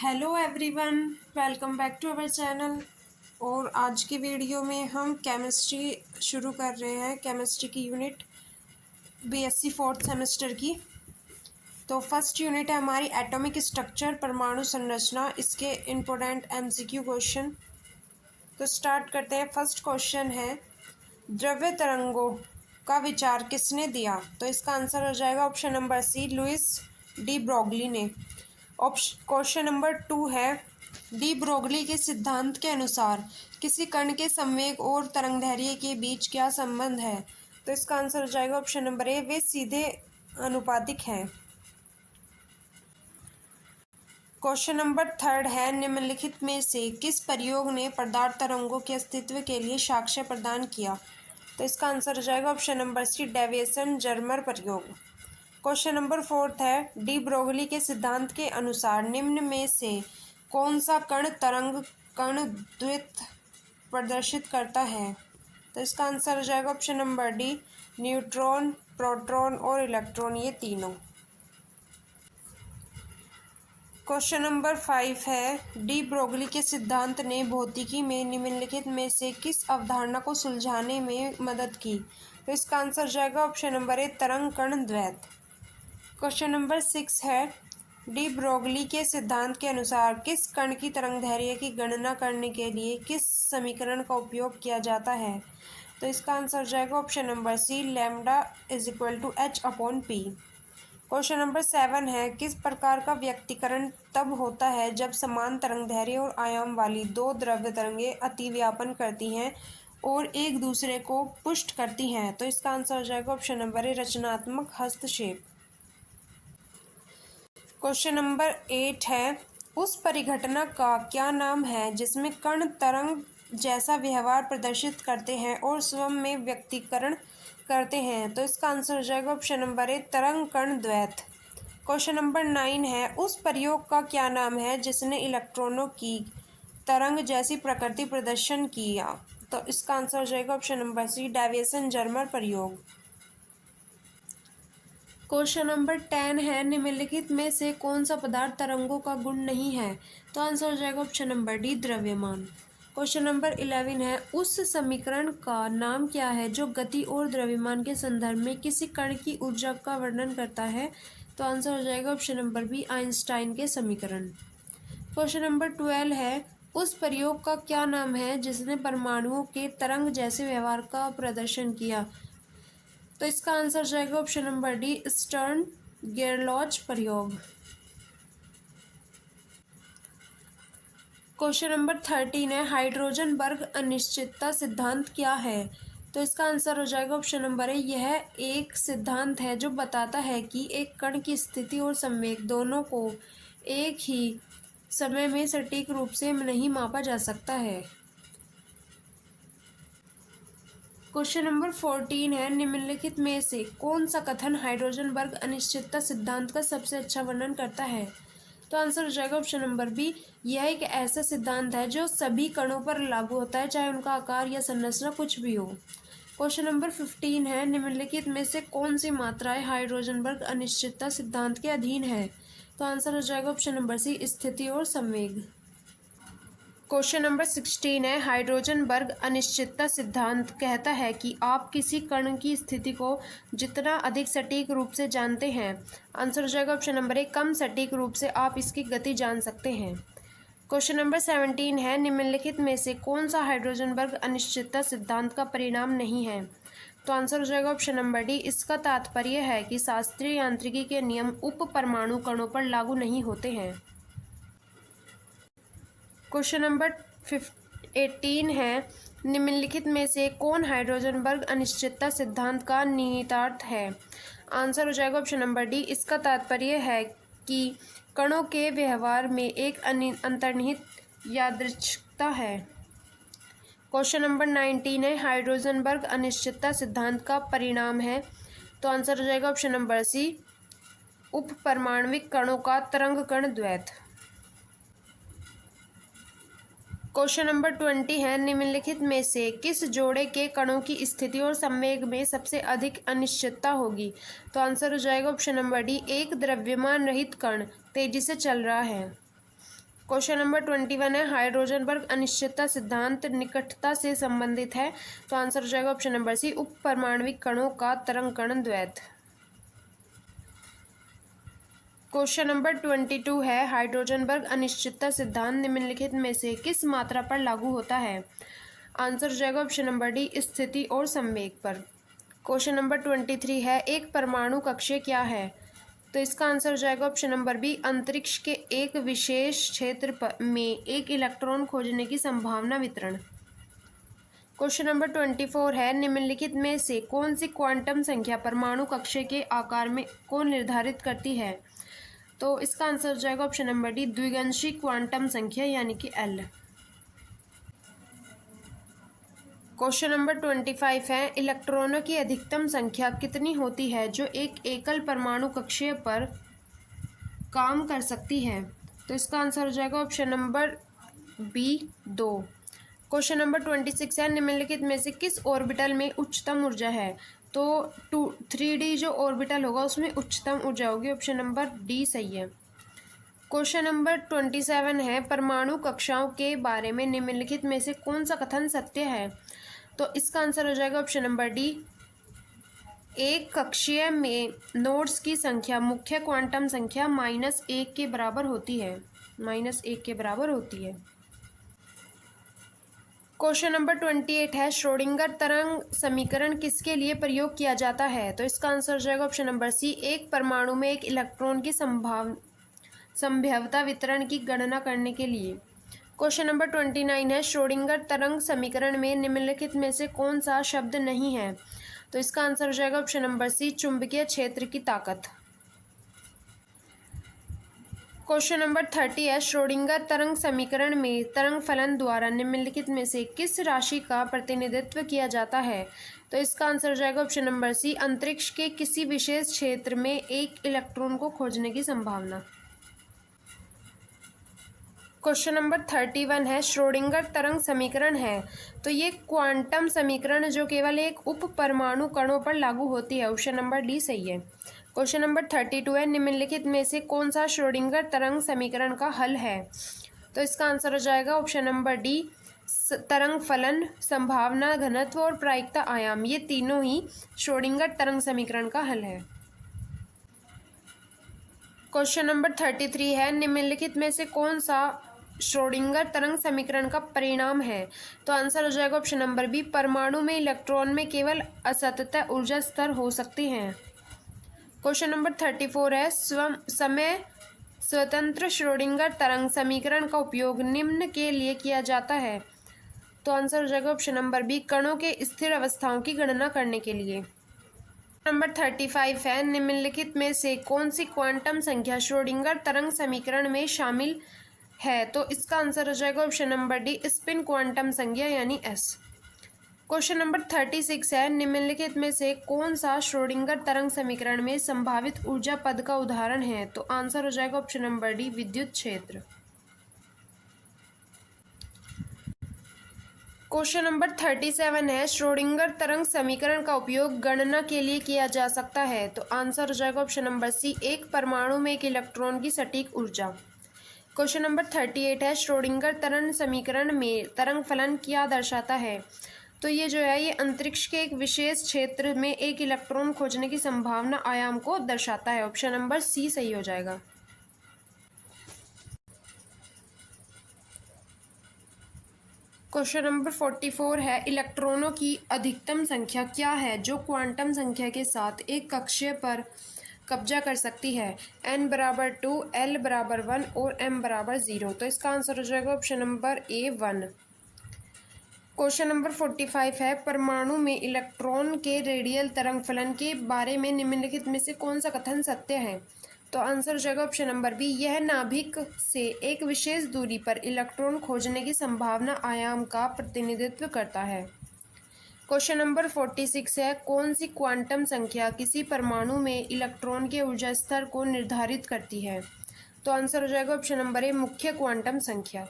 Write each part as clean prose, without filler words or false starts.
Hello everyone, welcome back to our channel. और आज की वीडियो में हम केमिस्ट्री शुरू कर रहे हैं। केमिस्ट्री की यूनिट बीएससी फोर्थ सेमेस्टर की। तो फर्स्ट यूनिट है हमारी एटॉमिक स्ट्रक्चर, परमाणु संरचना। इसके इम्पोर्टेंट एमसीक्यू क्वेश्चन। तो स्टार्ट करते हैं। फर्स्ट क्वेश्चन है, द्रव्य तरंगों का विचार किसने दिया? तो इसका आंसर हो जाएगा option number C, Louis de Broglie ने। क्वेश्चन नंबर 2 है, डी ब्रोगली के सिद्धांत के अनुसार किसी कण के संवेग और तरंगदैर्घ्य के बीच क्या संबंध है? तो इसका आंसर हो जाएगा ऑप्शन नंबर ए, वे सीधे अनुपातिक हैं। क्वेश्चन नंबर 3 है, निम्नलिखित में से किस प्रयोग ने पदार्थ तरंगों के अस्तित्व के लिए साक्ष्य प्रदान किया? तो इसका आंसर हो जाएगा option number C, Davisson Germer प्रयोग। क्वेश्चन नंबर 4 है, डी ब्रोगली के सिद्धांत के अनुसार निम्न में से कौन सा कण तरंग कण द्वैत प्रदर्शित करता है? तो इसका आंसर हो जाएगा option number D, neutron, proton और इलेक्ट्रॉन, ये तीनों। क्वेश्चन नंबर 5 है, डी ब्रोगली के सिद्धांत ने भौतिकी में निम्नलिखित में से किस अवधारणा को सुलझाने में मदद की? तो इसका आंसर हो जाएगा ऑप्शन नंबर ए, तरंग कण द्वैत। क्वेश्चन नंबर 6 है, डी ब्रोगली के सिद्धांत के अनुसार किस कण की तरंगदैर्घ्य की गणना करने के लिए किस समीकरण का उपयोग किया जाता है? तो इसका आंसर हो जाएगा option number C, lambda is equal to H upon P. Question number 7 है, किस प्रकार का व्यक्तीकरण तब होता है जब समान तरंगदैर्घ्य और आयाम वाली दो द्रव्य तरंगें अतिव्यापन करती हैं और एक दूसरे को पुष्ट करती हैं? तो इसका आंसर हो जाएगा ऑप्शन नंबर ए, रचनात्मक हस्तक्षेप। क्वेश्चन नंबर 8 है, उस परिघटना का क्या नाम है जिसमें कण तरंग जैसा व्यवहार प्रदर्शित करते हैं और स्वयं में व्यक्तीकरण करते हैं? तो इसका आंसर हो जाएगा ऑप्शन नंबर ए, तरंग कण द्वैत। क्वेश्चन नंबर 9 है, उस प्रयोग का क्या नाम है जिसने इलेक्ट्रॉनों की तरंग जैसी प्रकृति प्रदर्शन किया? तो इसका आंसर हो जाएगा option number C, Davisson Germer प्रयोग। क्वेश्चन नंबर 10 है, निम्नलिखित में से कौन सा पदार्थ तरंगों का गुण नहीं है? तो आंसर हो जाएगा ऑप्शन नंबर डी, द्रव्यमान। क्वेश्चन नंबर 11 है, उस समीकरण का नाम क्या है जो गति और द्रव्यमान के संदर्भ में किसी कण की ऊर्जा का वर्णन करता है? तो आंसर हो जाएगा ऑप्शन नंबर बी, आइंस्टाइन के समीकरण। क्वेश्चन नंबर 12 है, उस प्रयोग का क्या नाम है जिसने परमाणुओं के तरंग जैसे व्यवहार का प्रदर्शन किया? तो इसका आंसर जाएगा ऑप्शन नंबर डी, स्टर्न गेरलॉच प्रयोग। क्वेश्चन नंबर 13 है, हाइड्रोजन वर्ग अनिश्चितता सिद्धांत क्या है? तो इसका आंसर हो जाएगा ऑप्शन नंबर ए, यह एक सिद्धांत है जो बताता है कि एक कण की स्थिति और संवेग दोनों को एक ही समय में सटीक रूप से नहीं मापा जा सकता है। क्वेश्चन नंबर 14 है, निम्नलिखित में से कौन सा कथन हाइड्रोजन वर्ग अनिश्चितता सिद्धांत का सबसे अच्छा वर्णन करता है? तो आंसर हो जाएगा ऑप्शन नंबर बी, यह एक ऐसा सिद्धांत है जो सभी कणों पर लागू होता है, चाहे उनका आकार या संरचना कुछ भी हो। क्वेश्चन नंबर 15 है, निम्नलिखित में से कौन सी मात्राएं हाइड्रोजन वर्ग अनिश्चितता सिद्धांत के अधीन है? तो आंसर हो जाएगा ऑप्शन नंबर सी, स्थिति और संवेग। क्वेश्चन नंबर 16 है, हाइड्रोजन वर्ग अनिश्चितता सिद्धांत कहता है कि आप किसी कण की स्थिति को जितना अधिक सटीक रूप से जानते हैं, आंसर हो जाएगा ऑप्शन नंबर ए, कम सटीक रूप से आप इसकी गति जान सकते हैं। क्वेश्चन नंबर 17 है, निम्नलिखित में से कौन सा हाइड्रोजन वर्ग अनिश्चितता सिद्धांत का परिणाम नहीं है? तो आंसर हो जाएगा ऑप्शन नंबर डी, इसका तात्पर्य है कि शास्त्रीय यांत्रिकी के नियम उप परमाणु कणों पर लागू नहीं होते हैं। क्वेश्चन नंबर 18 है, निम्नलिखित में से कौन हाइड्रोजन वर्ग अनिश्चितता सिद्धांत का निहितार्थ है? आंसर हो जाएगा ऑप्शन नंबर डी, इसका तात्पर्य है कि कणों के व्यवहार में एक अंतर्निहित यादृच्छिकता है। क्वेश्चन नंबर 19 है, हाइड्रोजन वर्ग अनिश्चितता सिद्धांत का परिणाम है? तो आंसर हो जाएगा ऑप्शन नंबर सी, उप परमाणविक कणों का तरंग कण द्वैत। क्वेश्चन नंबर 20 है, निम्नलिखित में से किस जोड़े के कणों की स्थिति और संवेग में सबसे अधिक अनिश्चितता होगी? तो आंसर हो जाएगा ऑप्शन नंबर डी, एक द्रव्यमान रहित कण तेजी से चल रहा है। क्वेश्चन नंबर 21 है हाइड्रोजनबर्ग अनिश्चितता सिद्धांत निकटता से संबंधित है। तो आंसर हो जाएगा ऑप्शन नंबर सी, उप परमाणविक कणों का तरंग कण द्वैत। क्वेश्चन नंबर 22 है हाइड्रोजनबर्ग अनिश्चितता सिद्धांत निम्नलिखित में से किस मात्रा पर लागू होता है। आंसर हो जाएगा ऑप्शन नंबर डी, स्थिति और संवेग पर। क्वेश्चन नंबर 23 है एक परमाणु कक्षीय क्या है। तो इसका आंसर हो जाएगा ऑप्शन नंबर बी, अंतरिक्ष के एक विशेष क्षेत्र में एक इलेक्ट्रॉन खोजने की संभावना वितरण। क्वेश्चन नंबर 24 है निम्नलिखित में से कौन सी क्वांटम संख्या परमाणु कक्षीय के आकार में को निर्धारित करती है। तो इसका आंसर हो जाएगा ऑप्शन नंबर डी, द्विअंशी क्वांटम संख्या यानी कि एल। क्वेश्चन नंबर 25 है इलेक्ट्रॉनों की अधिकतम संख्या कितनी होती है जो एक एकल परमाणु कक्षीय पर काम कर सकती है। तो इसका आंसर हो जाएगा option number B, 2। Question number 26 है निम्नलिखित में से किस ऑर्बिटल में उच्चतम ऊर्जा है। तो 3D जो ऑर्बिटल होगा उसमें उच्चतम ऊर्जा होगी, ऑप्शन नंबर डी सही है। क्वेश्चन नंबर 27 है परमाणु कक्षाओं के बारे में निम्नलिखित में से कौन सा कथन सत्य है। तो इसका आंसर हो जाएगा ऑप्शन नंबर डी, एक कक्षीय में नोड्स की संख्या मुख्य क्वांटम संख्या -1 के बराबर होती है, -1 के बराबर होती है। क्वेश्चन नंबर 28 है श्रोडिंगर तरंग समीकरण किसके लिए प्रयोग किया जाता है। तो इसका आंसर हो जाएगा ऑप्शन नंबर सी, एक परमाणु में एक इलेक्ट्रॉन की संभाव्यता वितरण की गणना करने के लिए। क्वेश्चन नंबर 29 है श्रोडिंगर तरंग समीकरण में निम्नलिखित में से कौन सा शब्द नहीं है। तो इसका आंसर हो जाएगा ऑप्शन नंबर सी, चुंबकीय क्षेत्र की ताकत। क्वेश्चन नंबर 30 है श्रोडिंगर तरंग समीकरण में तरंग फलन द्वारा निम्नलिखित में से किस राशि का प्रतिनिधित्व किया जाता है। तो इसका आंसर हो जाएगा ऑप्शन नंबर सी, अंतरिक्ष के किसी विशेष क्षेत्र में एक इलेक्ट्रॉन को खोजने की संभावना। क्वेश्चन नंबर 31 है श्रोडिंगर तरंग समीकरण है तो ये क्वांटम समीकरण जो केवल एक उप परमाणु कणों पर लागू होती है, ऑप्शन नंबर डी सही है। क्वेश्चन नंबर 32 है निम्नलिखित में से कौन सा श्रोडिंगर तरंग समीकरण का हल है। तो इसका आंसर हो जाएगा ऑप्शन नंबर डी, तरंग फलन, संभावना घनत्व और प्रायिकता आयाम, ये तीनों ही श्रोडिंगर तरंग समीकरण का हल है। क्वेश्चन नंबर 33 है निम्नलिखित में से कौन सा श्रोडिंगर तरंग समीकरण का परिणाम है। तो आंसर हो जाएगा ऑप्शन नंबर बी, परमाणु में इलेक्ट्रॉन में केवल असतत ऊर्जा स्तर हो सकते हैं। क्वेश्चन नंबर 34 है समय स्वतंत्र श्रोडिंगर तरंग समीकरण का उपयोग निम्न के लिए किया जाता है। तो आंसर हो जाएगा ऑप्शन नंबर बी, कणों के स्थिर अवस्थाओं की गणना करने के लिए। नंबर 35 है निम्नलिखित में से कौन सी क्वांटम संख्या श्रोडिंगर तरंग समीकरण में शामिल है। तो इसका आंसर हो जाएगा option number D, spin quantum संख्या यानी एस। क्वेश्चन नंबर 36 है निम्नलिखित में से कौन सा श्रोडिंगर तरंग समीकरण में संभावित ऊर्जा पद का उदाहरण है। तो आंसर हो जाएगा ऑप्शन नंबर डी, विद्युत क्षेत्र। क्वेश्चन नंबर 37 है श्रोडिंगर तरंग समीकरण का उपयोग गणना के लिए किया जा सकता है। तो आंसर हो जाएगा ऑप्शन नंबर सी, एक परमाणु में एक इलेक्ट्रॉन की सटीक ऊर्जा। क्वेश्चन नंबर 38 है श्रोडिंगर तरंग समीकरण में तरंग फलन क्या दर्शाता है। तो ये जो है ये अंतरिक्ष के एक विशेष क्षेत्र में एक इलेक्ट्रॉन खोजने की संभावना आयाम को दर्शाता है, ऑप्शन नंबर सी सही हो जाएगा। क्वेश्चन नंबर 44 है इलेक्ट्रॉनों की अधिकतम संख्या क्या है जो क्वांटम संख्या के साथ एक कक्षीय पर कब्जा कर सकती है। n बराबर 2, l बराबर 1 और m बराबर 0। तो इसका आंसर हो जाएगा ऑप्शन नंबर ए, 1। क्वेश्चन नंबर 45 है परमाणु में इलेक्ट्रॉन के रेडियल तरंग फलन के बारे में निम्नलिखित में से कौन सा कथन सत्य है। तो आंसर हो जाएगा ऑप्शन नंबर बी, यह नाभिक से एक विशेष दूरी पर इलेक्ट्रॉन खोजने की संभावना आयाम का प्रतिनिधित्व करता है। क्वेश्चन नंबर 46 है कौन सी क्वांटम संख्या किसी परमाणु में इलेक्ट्रॉन के ऊर्जा स्तर को निर्धारित करती है। तो आंसर हो जाएगा ऑप्शन नंबर ए, मुख्य क्वांटम संख्या।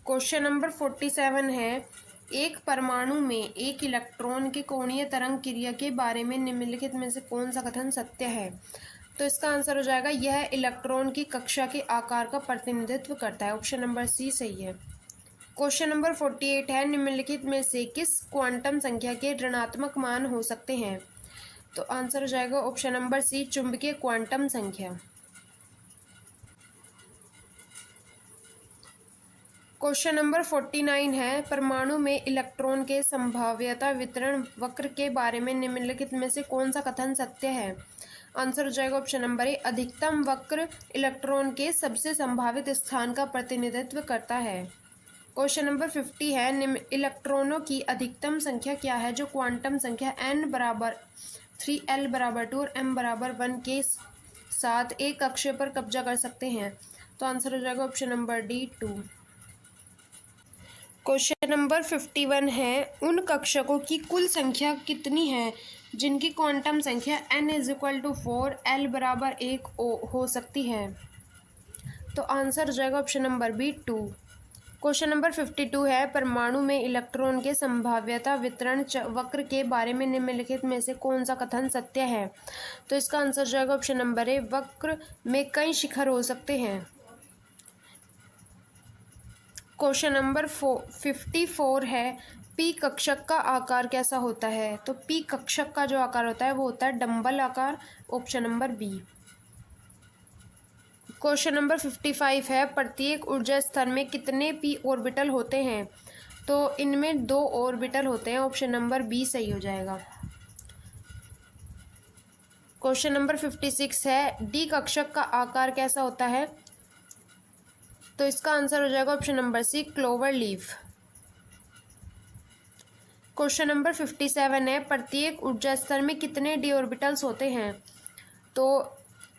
क्वेश्चन नंबर 47 है एक परमाणु में एक इलेक्ट्रॉन के कोणीय तरंग क्रिया के बारे में निम्नलिखित में से कौन सा कथन सत्य है? तो इसका आंसर हो जाएगा यह इलेक्ट्रॉन की कक्षा के आकार का प्रतिनिधित्व करता है। ऑप्शन नंबर सी सही है। क्वेश्चन नंबर 48 है निम्नलिखित में से किस क्वांटम संख्या के ऋणात्मक मान हो सकते हैं? तो आंसर हो जाएगा ऑप्शन नंबर सी चुंबकीय क्वांटम संख्या। क्वेश्चन नंबर 49 है परमाणु में इलेक्ट्रॉन के संभाव्यता वितरण वक्र के बारे में निम्नलिखित में से कौन सा कथन सत्य है? आंसर हो जाएगा ऑप्शन नंबर ए अधिकतम वक्र इलेक्ट्रॉन के सबसे संभावित स्थान का प्रतिनिधित्व करता है। क्वेश्चन नंबर 50 है इलेक्ट्रॉनों की अधिकतम संख्या क्या है जो क्वांटम संख्या n बराबर 3 l बराबर 2 और m बराबर 1 के साथ एक कक्षीय पर कब्जा कर सकते हैं? तो आंसर हो जाएगा option number D 2। Question number 51 है उन कक्षकों की कुल संख्या कितनी है जिनकी क्वांटम संख्या n is equal to 4 l बराबर 1 हो सकती है? तो आंसर हो जाएगा option number B 2। Question number 52 है परमाणु में इलेक्ट्रॉन के संभाव्यता वितरण वक्र के बारे में निम्नलिखित में से कौन सा कथन सत्य है? तो इसका आंसर हो जाएगा ऑप्शन नंबर ए वक्र में कई शिखर हो सकते हैं। क्वेश्चन नंबर 54 है पी कक्षक का आकार कैसा होता है? तो पी कक्षक का जो आकार होता है वो होता है डंबल आकार। Option number B. Question number 55 है प्रत्येक ऊर्जा स्तर में कितने पी ऑर्बिटल होते हैं? तो इनमें 2 ऑर्बिटल होते हैं। ऑप्शन नंबर बी सही हो जाएगा। क्वेश्चन नंबर 56 है डी कक्षक का आकार कैसा होता है? तो इसका आंसर हो जाएगा option number C clover leaf. Question number 57 है प्रत्येक ऊर्जा स्तर में कितने डी ऑर्बिटल्स होते हैं? तो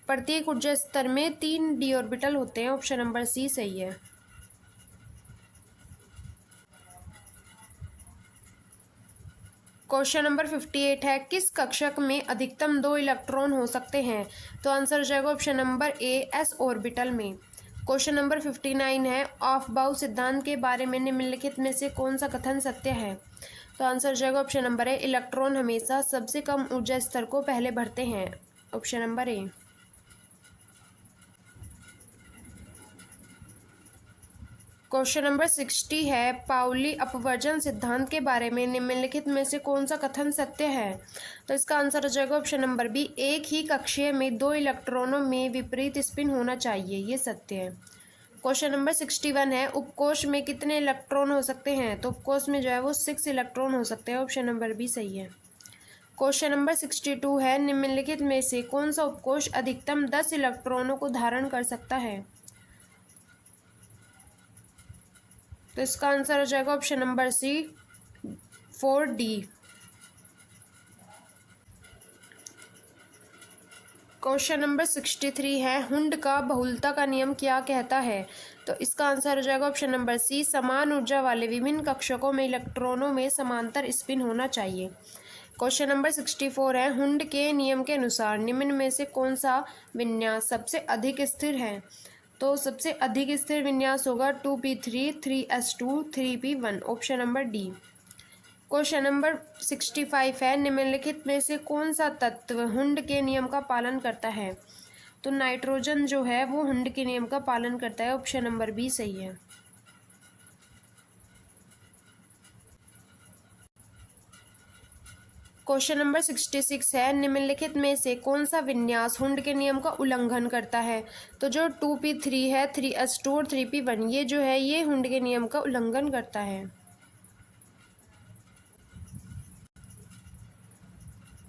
प्रत्येक ऊर्जा स्तर में 3 डी ऑर्बिटल होते हैं। ऑप्शन नंबर सी सही है। क्वेश्चन नंबर 58 है किस कक्षक में अधिकतम 2 इलेक्ट्रॉन हो सकते हैं? तो आंसर हो जाएगा option number A S orbital में। क्वेश्चन नंबर 59 है ऑफ बाउ सिद्धांत के बारे में निम्नलिखित में से कौन सा कथन सत्य है? तो आंसर हो जाएगा ऑप्शन नंबर ए इलेक्ट्रॉन हमेशा सबसे कम ऊर्जा स्तर को पहले भरते हैं। ऑप्शन नंबर ए। क्वेश्चन नंबर 60 है पाउली अपवर्जन सिद्धांत के बारे में निम्नलिखित में से कौन सा कथन सत्य है? तो इसका आंसर हो जाएगा ऑप्शन नंबर बी एक ही कक्षीय में 2 इलेक्ट्रॉनों में विपरीत स्पिन होना चाहिए। ये सत्य है। क्वेश्चन नंबर 61 है उपकोष में कितने इलेक्ट्रॉन हो सकते हैं? तो उपकोष में जो है वो 6 इलेक्ट्रॉन हो सकते हैं। ऑप्शन नंबर बी सही है। क्वेश्चन नंबर 62 है निम्नलिखित में से कौन सा उपकोष अधिकतम 10 इलेक्ट्रॉनों को धारण कर सकता है? तो इसका आंसर हो जाएगा option number C 4D। Question number 63 है हुंड का बहुलता का नियम क्या कहता है? तो इसका आंसर हो जाएगा ऑप्शन नंबर सी समान ऊर्जा वाले विभिन्न कक्षकों में इलेक्ट्रॉनों में समांतर स्पिन होना चाहिए। क्वेश्चन नंबर 64 है हुंड के नियम के अनुसार निम्न में से कौन सा विन्यास सबसे अधिक स्थिर है? तो सबसे अधिक स्थिर विन्यास होगा 2p3 3s2 3p1। Option number D. Question number 65 है निम्नलिखित में से कौन सा तत्व हुंड के नियम का पालन करता है? तो नाइट्रोजन जो है वो हुंड के नियम का पालन करता है। ऑप्शन नंबर बी सही है। क्वेश्चन नंबर 66 है निम्नलिखित में से कौन सा विन्यास हुंड के नियम का उल्लंघन करता है? तो जो 2p3 है 3s2 और 3p1 ये जो है ये हुंड के नियम का उल्लंघन करता है।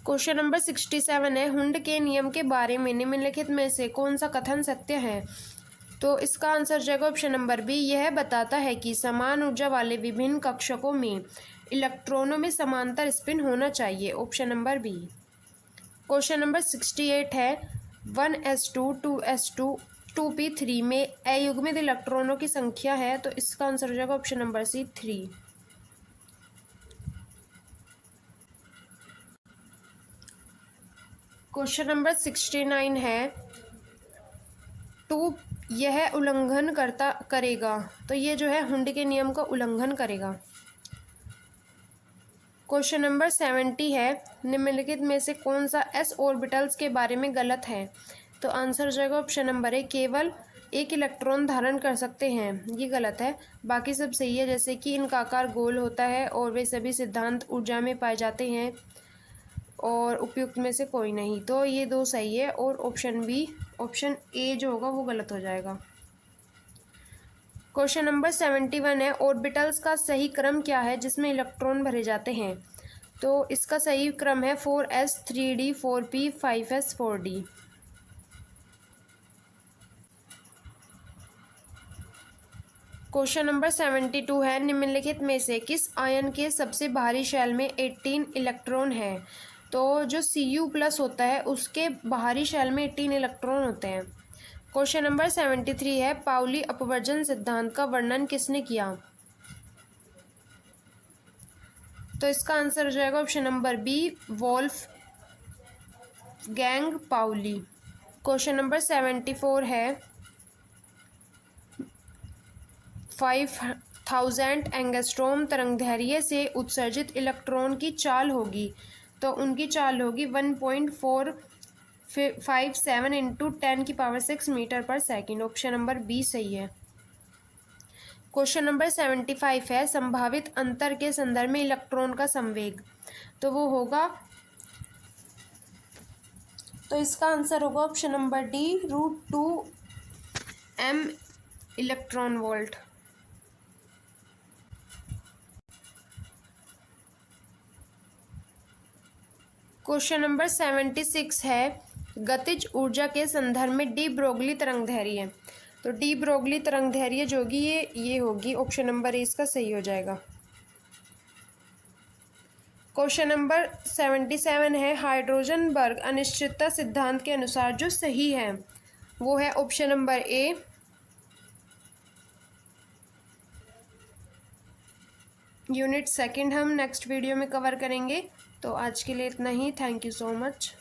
क्वेश्चन नंबर 67 है हुंड के नियम के बारे में निम्नलिखित में से कौन सा कथन सत्य है? तो इसका आंसर जाएगा ऑप्शन नंबर बी यह बताता है कि समान ऊर्जा वाले विभिन्न कक्षकों में इलेक्ट्रॉनों में समांतर स्पिन होना चाहिए। Option number B. Question number 68 है 1s2 2s2 2p3 में अयुग्मित इलेक्ट्रॉनों की संख्या है। तो इसका आंसर हो जाएगा option number C 3। Question number 69 है 2 यह उल्लंघन करेगा। तो ये जो है हुंड के नियम का उल्लंघन करेगा। क्वेश्चन नंबर 70 है, निम्नलिखित में से कौन सा s ऑर्बिटल्स के बारे में गलत है? तो आंसर हो जाएगा ऑप्शन नंबर ए, केवल एक इलेक्ट्रॉन धारण कर सकते हैं, ये गलत है। बाकी सब सही है, जैसे कि इनका आकार गोल होता है और वे सभी सिद्धांत ऊर्जा में पाए जाते हैं, और उपयुक्त में से कोई नहीं। तो ये दो सही है और ऑप्शन बी, ऑप्शन ए जो होगा वो गलत हो जाएगा। क्वेश्चन नंबर 71 है, ऑर्बिटल्स का सही क्रम क्या है जिसमें इलेक्ट्रॉन भरे जाते हैं? तो इसका सही क्रम है 4s 3d 4p 5s 4d। Question number 72 है, निम्नलिखित में से किस आयन के सबसे बाहरी शेल में 18 इलेक्ट्रॉन है? तो जो Cu+ होता है उसके बाहरी शेल में 18 इलेक्ट्रॉन होते हैं। क्वेश्चन नंबर 73 है, पाउली अपवर्जन सिद्धांत का वर्णन किसने किया? तो इसका आंसर हो जाएगा option number B, Wolfgang Pauli. Question number 74 है, 5000 एंगस्ट्रॉम तरंगदैर्घ्य से उत्सर्जित इलेक्ट्रॉन की चाल होगी, तो उनकी चाल होगी 1.457 इंटू 10⁶ मीटर पर सेकेंड। ऑप्शन नंबर बी सही है। क्वेश्चन नंबर 75 है, संभावित अंतर के संदर्भ में इलेक्ट्रॉन का संवेग, तो वो होगा, तो इसका आंसर होगा option number D, √2m electron volt. Question number 76 है, गतिज ऊर्जा के संदर्भ में डी ब्रोगली तरंगदैर्घ्य, तो डी ब्रोगली तरंगदैर्घ्य जो होगी ये होगी, ऑप्शन नंबर ए इसका सही हो जाएगा। क्वेश्चन नंबर 77 है, हाइड्रोजनबर्ग अनिश्चितता सिद्धांत के अनुसार जो सही है वो है option number A. Unit second हम नेक्स्ट वीडियो में कवर करेंगे। तो आज के लिए इतना ही। Thank you so much.